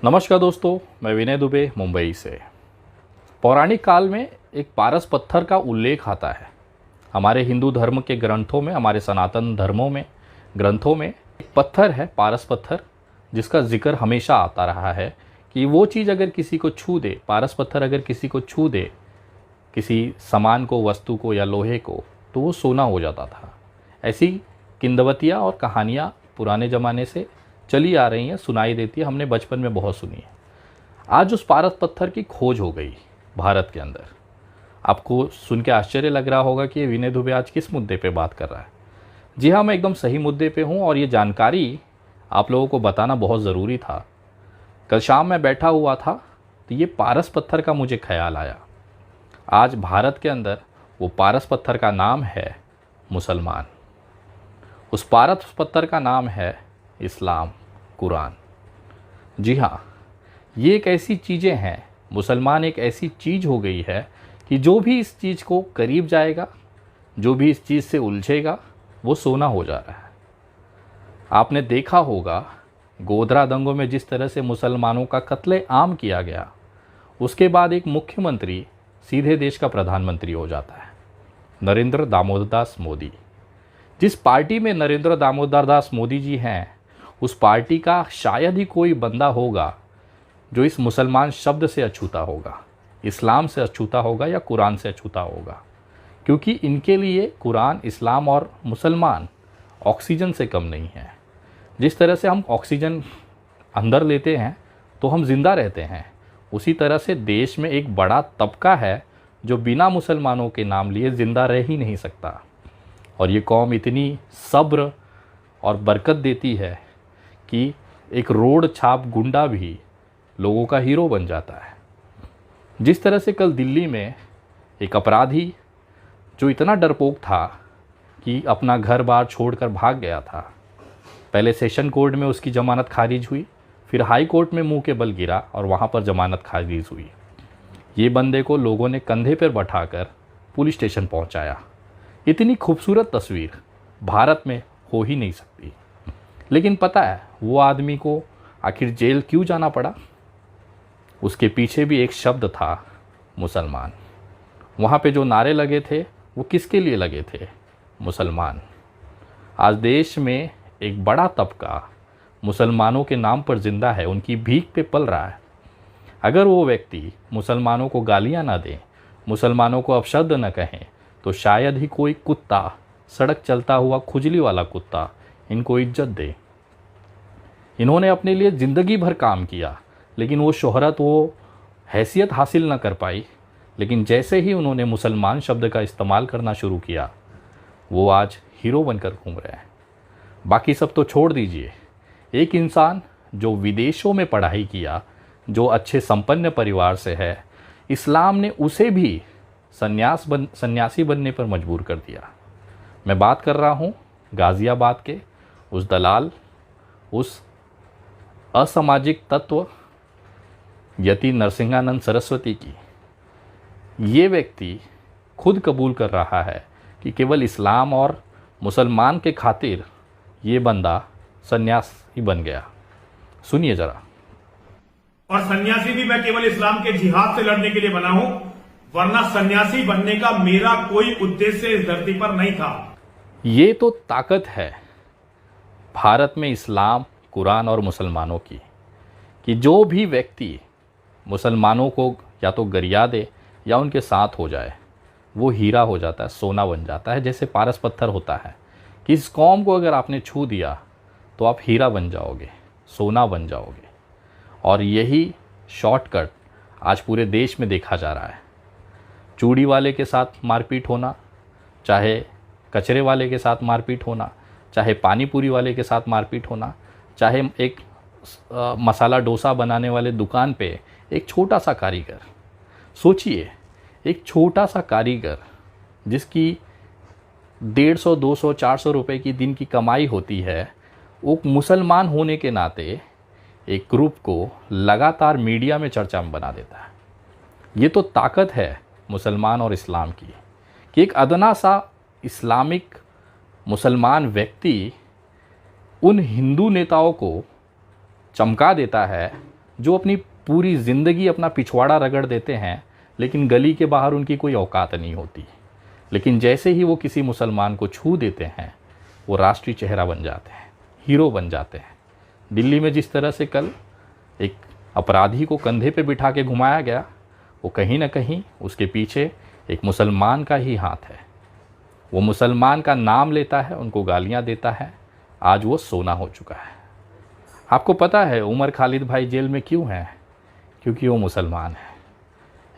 नमस्कार दोस्तों, मैं विनय दुबे मुंबई से। पौराणिक काल में एक पारस पत्थर का उल्लेख आता है। हमारे हिंदू धर्म के ग्रंथों में, हमारे सनातन धर्मों में ग्रंथों में एक पत्थर है, पारस पत्थर, जिसका जिक्र हमेशा आता रहा है कि वो चीज़ अगर किसी को छू दे, पारस पत्थर अगर किसी को छू दे, किसी सामान को, वस्तु को या लोहे को, तो वो सोना हो जाता था। ऐसी किंवदंतियाँ और कहानियाँ पुराने ज़माने से चली आ रही हैं, सुनाई देती है, हमने बचपन में बहुत सुनी है। आज उस पारस पत्थर की खोज हो गई भारत के अंदर। आपको सुन के आश्चर्य लग रहा होगा कि ये विनय दुबे आज किस मुद्दे पे बात कर रहा है। जी हाँ, मैं एकदम सही मुद्दे पे हूँ और ये जानकारी आप लोगों को बताना बहुत ज़रूरी था। कल शाम मैं बैठा हुआ था तो ये पारस पत्थर का मुझे ख्याल आया। आज भारत के अंदर वो पारस पत्थर का नाम है मुसलमान। उस पारस पत्थर का नाम है इस्लाम, कुरान। जी हाँ, ये एक ऐसी चीज़ें हैं, मुसलमान एक ऐसी चीज़ हो गई है कि जो भी इस चीज़ को करीब जाएगा, जो भी इस चीज़ से उलझेगा, वो सोना हो जा रहा है। आपने देखा होगा गोधरा दंगों में जिस तरह से मुसलमानों का कत्ले आम किया गया, उसके बाद एक मुख्यमंत्री सीधे देश का प्रधानमंत्री हो जाता है, नरेंद्र दामोदर दास मोदी। जिस पार्टी में नरेंद्र दामोदर दास मोदी जी हैं, उस पार्टी का शायद ही कोई बंदा होगा जो इस मुसलमान शब्द से अछूता होगा, इस्लाम से अछूता होगा या कुरान से अछूता होगा। क्योंकि इनके लिए कुरान, इस्लाम और मुसलमान ऑक्सीजन से कम नहीं है। जिस तरह से हम ऑक्सीजन अंदर लेते हैं तो हम जिंदा रहते हैं, उसी तरह से देश में एक बड़ा तबका है जो बिना मुसलमानों के नाम लिए ज़िंदा रह ही नहीं सकता। और ये कौम इतनी सब्र और बरकत देती है कि एक रोड छाप गुंडा भी लोगों का हीरो बन जाता है। जिस तरह से कल दिल्ली में एक अपराधी जो इतना डरपोक था कि अपना घर बार छोड़कर भाग गया था, पहले सेशन कोर्ट में उसकी ज़मानत खारिज हुई, फिर हाई कोर्ट में मुंह के बल गिरा और वहाँ पर ज़मानत खारिज हुई। ये बंदे को लोगों ने कंधे पर बैठाकर पुलिस स्टेशन पहुँचाया। इतनी खूबसूरत तस्वीर भारत में हो ही नहीं सकती। लेकिन पता है वो आदमी को आखिर जेल क्यों जाना पड़ा? उसके पीछे भी एक शब्द था, मुसलमान। वहाँ पे जो नारे लगे थे वो किसके लिए लगे थे? मुसलमान। आज देश में एक बड़ा तबका मुसलमानों के नाम पर जिंदा है, उनकी भीख पे पल रहा है। अगर वो व्यक्ति मुसलमानों को गालियाँ ना दें, मुसलमानों को अपशब्द न कहें, तो शायद ही कोई कुत्ता, सड़क चलता हुआ खुजली वाला कुत्ता, इनको इज्जत दे। इन्होंने अपने लिए ज़िंदगी भर काम किया, लेकिन वो शोहरत, वो हैसियत हासिल न कर पाई। लेकिन जैसे ही उन्होंने मुसलमान शब्द का इस्तेमाल करना शुरू किया, वो आज हीरो बनकर घूम रहे हैं। बाकी सब तो छोड़ दीजिए, एक इंसान जो विदेशों में पढ़ाई किया, जो अच्छे संपन्न परिवार से है, इस्लाम ने उसे भी सन्यासी बनने पर मजबूर कर दिया। मैं बात कर रहा हूँ गाज़ियाबाद के उस दलाल, उस असामाजिक तत्व यति नरसिंहानंद सरस्वती की। ये व्यक्ति खुद कबूल कर रहा है कि केवल इस्लाम और मुसलमान के खातिर ये बंदा सन्यासी बन गया। सुनिए जरा। और सन्यासी भी मैं केवल इस्लाम के जिहाद से लड़ने के लिए बना हूं, वरना सन्यासी बनने का मेरा कोई उद्देश्य इस धरती पर नहीं था। ये तो ताकत है भारत में इस्लाम, कुरान और मुसलमानों की, कि जो भी व्यक्ति मुसलमानों को या तो गरिया दे या उनके साथ हो जाए, वो हीरा हो जाता है, सोना बन जाता है। जैसे पारस पत्थर होता है कि इस कौम को अगर आपने छू दिया तो आप हीरा बन जाओगे, सोना बन जाओगे। और यही शॉर्टकट आज पूरे देश में देखा जा रहा है। चूड़ी वाले के साथ मारपीट होना, चाहे कचरे वाले के साथ मारपीट होना, चाहे पानी पूरी वाले के साथ मारपीट होना, चाहे एक मसाला डोसा बनाने वाले दुकान पे एक छोटा सा कारीगर, सोचिए एक छोटा सा कारीगर जिसकी 150, 200, 400 रुपए की दिन की कमाई होती है, वो मुसलमान होने के नाते एक ग्रुप को लगातार मीडिया में चर्चा में बना देता है। ये तो ताकत है मुसलमान और इस्लाम की, कि एक अदना सा इस्लामिक मुसलमान व्यक्ति उन हिंदू नेताओं को चमका देता है जो अपनी पूरी ज़िंदगी अपना पिछवाड़ा रगड़ देते हैं, लेकिन गली के बाहर उनकी कोई औकात नहीं होती। लेकिन जैसे ही वो किसी मुसलमान को छू देते हैं, वो राष्ट्रीय चेहरा बन जाते हैं, हीरो बन जाते हैं। दिल्ली में जिस तरह से कल एक अपराधी को कंधे पे बिठा के घुमाया गया, वो कहीं ना कहीं उसके पीछे एक मुसलमान का ही हाथ है। वो मुसलमान का नाम लेता है, उनको गालियां देता है, आज वो सोना हो चुका है। आपको पता है उमर खालिद भाई जेल में क्यों हैं? क्योंकि वो मुसलमान है।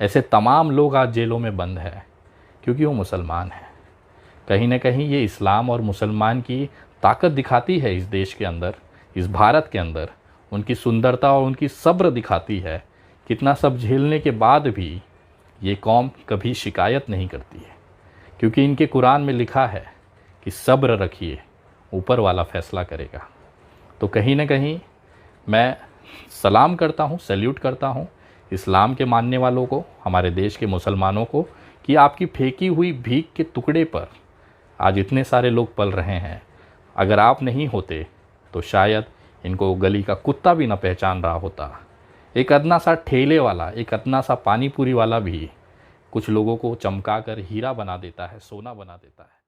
ऐसे तमाम लोग आज जेलों में बंद हैं क्योंकि वो मुसलमान हैं। कहीं ना कहीं ये इस्लाम और मुसलमान की ताकत दिखाती है इस देश के अंदर, इस भारत के अंदर। उनकी सुंदरता और उनकी सब्र दिखाती है। कितना सब झेलने के बाद भी ये कौम कभी शिकायत नहीं करती है, क्योंकि इनके कुरान में लिखा है कि सब्र रखिए, ऊपर वाला फैसला करेगा। तो कहीं ना कहीं मैं सलाम करता हूँ, सैल्यूट करता हूँ इस्लाम के मानने वालों को, हमारे देश के मुसलमानों को, कि आपकी फेंकी हुई भीख के टुकड़े पर आज इतने सारे लोग पल रहे हैं। अगर आप नहीं होते तो शायद इनको गली का कुत्ता भी न पहचान रहा होता। एक अदना सा ठेले वाला, एक अदना सा पानी पूरी वाला भी कुछ लोगों को चमका कर हीरा बना देता है, सोना बना देता है।